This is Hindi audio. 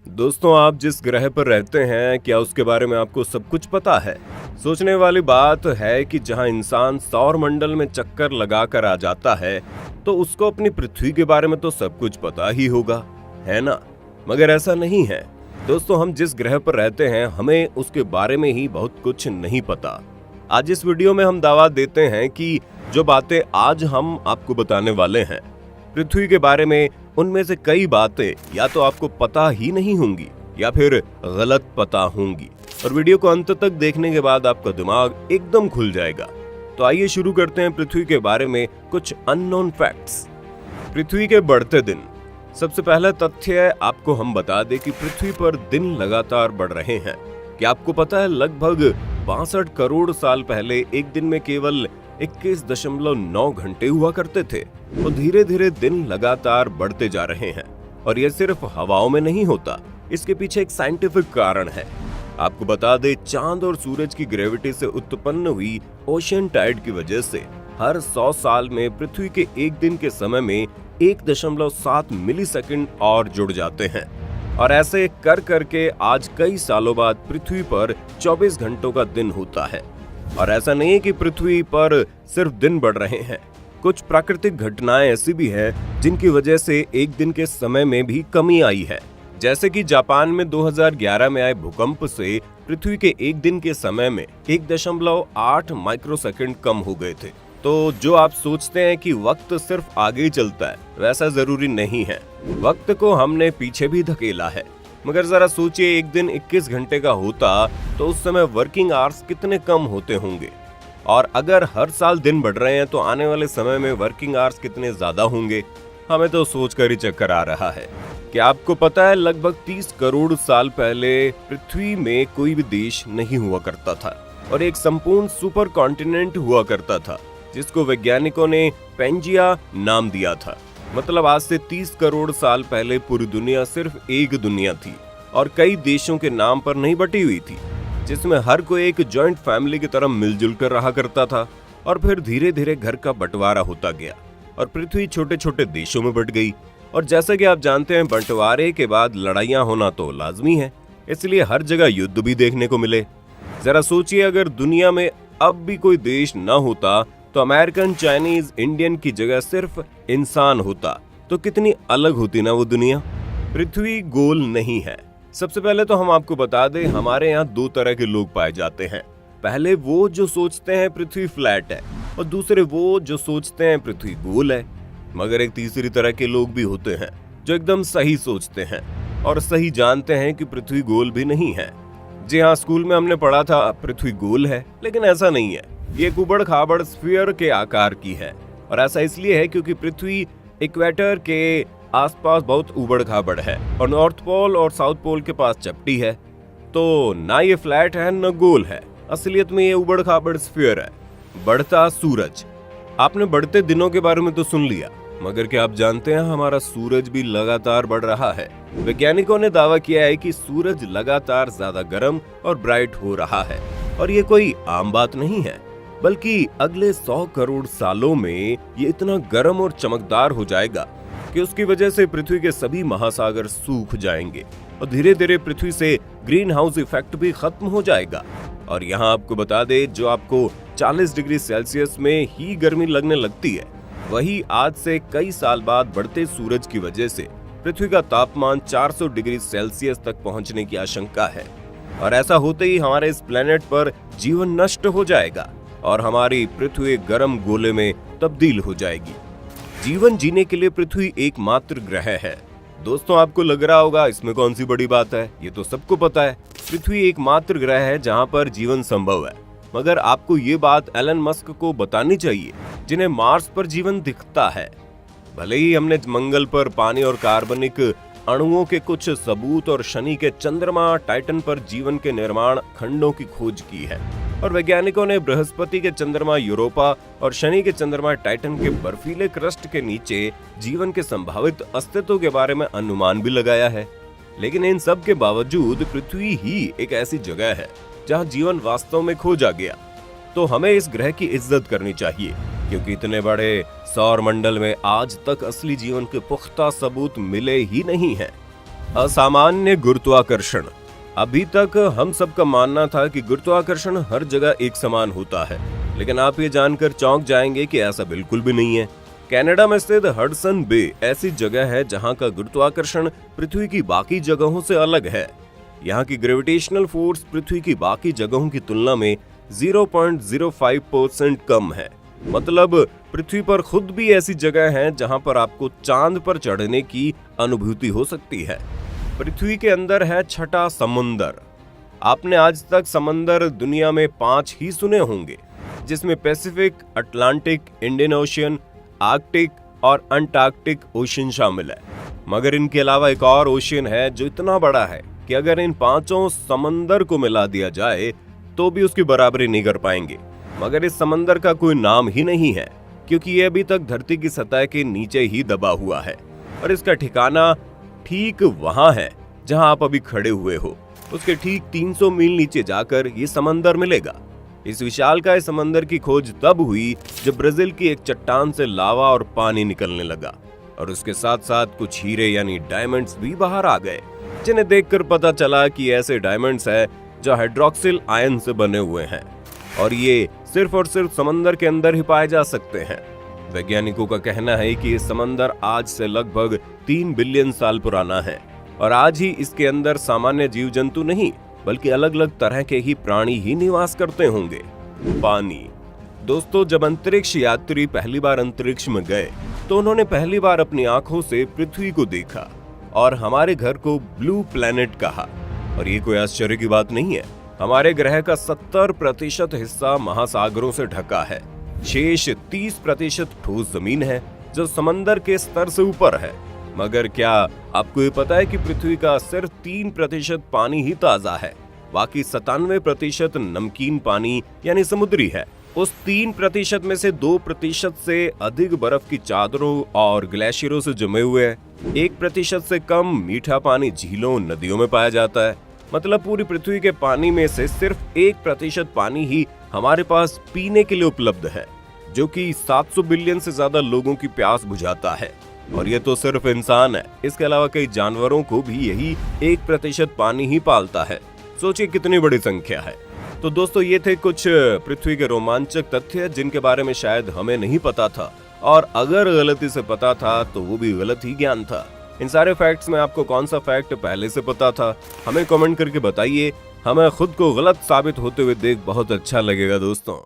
दोस्तों, आप जिस ग्रह पर रहते हैं, क्या उसके बारे में आपको सब कुछ पता है? सोचने वाली बात है कि जहां इंसान सौर मंडल में चक्कर लगाकर आ जाता है, तो उसको अपनी पृथ्वी के बारे में तो सब कुछ पता ही होगा, है ना? मगर ऐसा नहीं है। दोस्तों, हम जिस ग्रह पर रहते हैं, हमें उसके बारे में ही बहुत कुछ नहीं पता। आज इस वीडियो में हम दावा देते हैं कि जो बातें आज हम आपको बताने वाले हैं पृथ्वी के बारे में, उनमें से कई बातें या तो आपको पता ही नहीं होंगी या फिर गलत पता होंगी। और वीडियो को अंत तक देखने के बाद आपका दिमाग एकदम खुल जाएगा। तो आइए शुरू करते हैं पृथ्वी के बारे में कुछ अननोन फैक्ट्स। पृथ्वी के बढ़ते दिन। सबसे पहला तथ्य आपको हम बता दें कि पृथ्वी पर दिन लगातार बढ़ रहे हैं। क्या आपको पता है, लगभग 62 करोड़ साल पहले एक दिन में केवल 21.9 घंटे हुआ करते थे। तो धीरे धीरे दिन लगातार बढ़ते जा रहे हैं। और यह सिर्फ हवाओं में नहीं होता, इसके पीछे एक साइंटिफिक कारण है। आपको बता दें, चांद और सूरज की ग्रेविटी से उत्पन्न हुई ओशियन टाइड की वजह से हर 100 साल में पृथ्वी के एक दिन के समय में 1.7 मिलीसेकंड और जुड़ जाते हैं। और ऐसे कर करके आज कई सालों बाद पृथ्वी पर 24 घंटों का दिन होता है। और ऐसा नहीं है कि पृथ्वी पर सिर्फ दिन बढ़ रहे हैं। कुछ प्राकृतिक घटनाएं ऐसी भी हैं जिनकी वजह से एक दिन के समय में भी कमी आई है। जैसे कि जापान में 2011 में आए भूकंप से पृथ्वी के एक दिन के समय में 1.8 माइक्रोसेकंड कम हो गए थे। तो जो आप सोचते हैं कि वक्त सिर्फ आगे ही चलता है, वैसा जरूरी नहीं है। वक्त को हमने पीछे भी धकेला है। मगर जरा सोचिए, एक दिन 21 घंटे का होता तो उस समय वर्किंग आवर्स कितने कम होते होंगे। और अगर हर साल दिन बढ़ रहे हैं तो आने वाले समय में वर्किंग आवर्स कितने ज्यादा होंगे। हमें तो सोचकर ही चक्कर आ रहा है। क्या आपको पता है, लगभग 30 करोड़ साल पहले पृथ्वी में कोई भी देश नहीं हुआ करता था और एक संपूर्ण सुपर कॉन्टिनेंट हुआ करता था, जिसको वैज्ञानिकों ने पैंजिया नाम दिया था। मतलब आज से 30 करोड़ साल पहले पूरी दुनिया सिर्फ एक दुनिया थी और कई देशों के नाम पर नहीं बटी हुई थी, जिसमें हर कोई एक जॉइंट फैमिली की तरह मिलजुल कर रहा करता था। और फिर धीरे धीरे घर का बंटवारा होता गया और पृथ्वी छोटे छोटे देशों में बंट गई। और जैसा कि आप जानते हैं, बंटवारे के बाद लड़ाइयां होना तो लाजमी है, इसलिए हर जगह युद्ध भी देखने को मिले। जरा सोचिए, अगर दुनिया में अब भी कोई देश न होता तो अमेरिकन, चाइनीज, इंडियन की जगह सिर्फ इंसान होता, तो कितनी अलग होती ना वो दुनिया। पृथ्वी गोल नहीं है। सबसे पहले तो हम आपको बता दें, हमारे यहाँ 2 तरह के लोग पाए जाते हैं। पहले वो जो सोचते हैं पृथ्वी फ्लैट है, और दूसरे वो जो सोचते हैं पृथ्वी गोल है। मगर एक तीसरी तरह के लोग भी होते हैं जो एकदम सही सोचते हैं और सही जानते हैं कि पृथ्वी गोल भी नहीं है। जी हाँ, स्कूल में हमने पढ़ा था पृथ्वी गोल है, लेकिन ऐसा नहीं है। ये उबड़ खाबड़ स्फीयर के आकार की है। और ऐसा इसलिए है क्योंकि पृथ्वी इक्वेटर के आसपास बहुत उबड़ खाबड़ है और नॉर्थ पोल और साउथ पोल के पास चपटी है। तो ना ये फ्लैट है न गोल है, असलियत में ये उबड़ खाबड़ स्फीयर है। बढ़ता सूरज। आपने बढ़ते दिनों के बारे में तो सुन लिया, मगर क्या आप जानते हैं, हमारा सूरज भी लगातार बढ़ रहा है। वैज्ञानिकों ने दावा किया है कि सूरज लगातार ज्यादा गर्म और ब्राइट हो रहा है। और ये कोई आम बात नहीं है, बल्कि अगले 100 करोड़ सालों में ये इतना गर्म और चमकदार हो जाएगा कि उसकी वजह से पृथ्वी के सभी महासागर सूख जाएंगे और धीरे धीरे पृथ्वी से ग्रीन हाउस इफेक्ट भी खत्म हो जाएगा। और यहाँ आपको बता दे, जो आपको 40 डिग्री सेल्सियस में ही गर्मी लगने लगती है, वही आज से कई साल बाद बढ़ते सूरज की वजह से पृथ्वी का तापमान 400 डिग्री सेल्सियस तक पहुंचने की आशंका है। और ऐसा होते ही हमारे इस प्लेनेट पर जीवन नष्ट हो जाएगा और हमारी पृथ्वी गर्म गोले में तब्दील हो जाएगी। जीवन जीने के लिए पृथ्वी एकमात्र ग्रह है। दोस्तों, आपको लग रहा होगा इसमें कौन सी बड़ी बात है, ये तो सबको पता है। पृथ्वी एकमात्र ग्रह है जहां पर जीवन संभव है। मगर आपको ये बात एलन मस्क को बतानी चाहिए, जिन्हें मार्स पर जीवन दिखता है। भले ही हमने मंगल पर पानी और कार्बनिक अणुओं के कुछ सबूत और शनि के चंद्रमा टाइटन पर जीवन के निर्माण खंडों की खोज की है, और वैज्ञानिकों ने बृहस्पति के चंद्रमा यूरोपा और शनि के चंद्रमा टाइटन के बर्फीले क्रस्ट के नीचे जीवन के संभावित अस्तित्व के बारे में अनुमान भी लगाया है। लेकिन इन सब के बावजूद पृथ्वी ही एक ऐसी जगह है जहां जीवन वास्तव में खोजा गया। तो हमें इस ग्रह की इज्जत करनी चाहिए, क्योंकि इतने बड़े सौर मंडल में आज तक असली जीवन के पुख्ता सबूत मिले ही नहीं हैं। असामान्य गुरुत्वाकर्षण। अभी तक हम सबका मानना था कि गुरुत्वाकर्षण हर जगह एक समान होता है, लेकिन आप ये जानकर चौंक जाएंगे कि ऐसा बिल्कुल भी नहीं है। कनाडा में स्थित हडसन बे ऐसी जगह है जहां का गुरुत्वाकर्षण पृथ्वी की बाकी जगहों से अलग है। यहाँ की ग्रेविटेशनल फोर्स पृथ्वी की बाकी जगहों की तुलना में 0.05% कम है। मतलब पृथ्वी पर खुद भी ऐसी जगह है जहां पर आपको चांद पर चढ़ने की अनुभूति हो सकती है। पृथ्वी के अंदर है छठा समुंदर। आपने आज तक समंदर दुनिया में 5 ही सुने होंगे, जिसमें Pacific, Atlantic, Indian ocean, Arctic और अंटार्कटिक ओशियन शामिल है। मगर इनके अलावा एक और ओशियन है जो इतना बड़ा है कि अगर इन 5 समंदर को मिला दिया जाए तो भी उसकी बराबरी नहीं कर पाएंगे। मगर इस समंदर का कोई नाम ही नहीं है, क्योंकि ये अभी तक धरती की सतह के नीचे ही दबा हुआ है और इसका ठिकाना ठीक वहां है जहां आप अभी खड़े हुए हो। उसके ठीक 300 मील नीचे जाकर ये समंदर मिलेगा। इस विशालकाय समंदर की खोज तब हुई जब ब्राजील की एक चट्टान से लावा और पानी निकलने लगा और उसके साथ साथ कुछ हीरे यानी डायमंड्स भी बाहर आ गए, जिन्हें देखकर पता चला कि ऐसे डायमंड्स हैं जो हाइड्रोक्सिल आयन से बने हुए हैं और ये सिर्फ और सिर्फ समंदर के अंदर ही पाए जा सकते हैं। वैज्ञानिकों का कहना है कि ये समंदर आज से लगभग 3 बिलियन साल पुराना है और आज ही इसके अंदर सामान्य जीव जंतु नहीं बल्कि अलग अलग तरह के ही प्राणी ही निवास करते होंगे। पानी। दोस्तों, जब अंतरिक्ष यात्री पहली बार अंतरिक्ष में गए तो उन्होंने पहली बार अपनी आंखों से पृथ्वी को देखा और हमारे घर को ब्लू प्लैनेट कहा। और ये कोई आश्चर्य की बात नहीं है। हमारे ग्रह का 70% हिस्सा महासागरों से ढका है। शेष 30% ठोस जमीन है जो समंदर के स्तर से ऊपर है। मगर क्या आपको ये पता है कि पृथ्वी का सिर्फ 3% पानी ही ताजा है, बाकी 97% नमकीन पानी यानी समुद्री है। उस 3% में से 2% से अधिक बर्फ की चादरों और ग्लेशियरों से जमे हुए हैं। 1% से कम मीठा पानी झीलों नदियों में पाया जाता है। मतलब पूरी पृथ्वी के पानी में से सिर्फ 1% पानी ही हमारे पास पीने के लिए उपलब्ध है, जो कि 700 बिलियन से ज्यादा लोगों की प्यास बुझाता है। और ये तो सिर्फ इंसान है, इसके अलावा कई जानवरों को भी यही 1% पानी ही पालता है। सोचिए कितनी बड़ी संख्या है। तो दोस्तों, ये थे कुछ पृथ्वी के रोमांचक तथ्य जिनके बारे में शायद हमें नहीं पता था, और अगर गलती से पता था तो वो भी गलत ही ज्ञान था। इन सारे फैक्ट्स में आपको कौन सा फैक्ट पहले से पता था, हमें कमेंट करके बताइए। हमें खुद को गलत साबित होते हुए देख बहुत अच्छा लगेगा दोस्तों।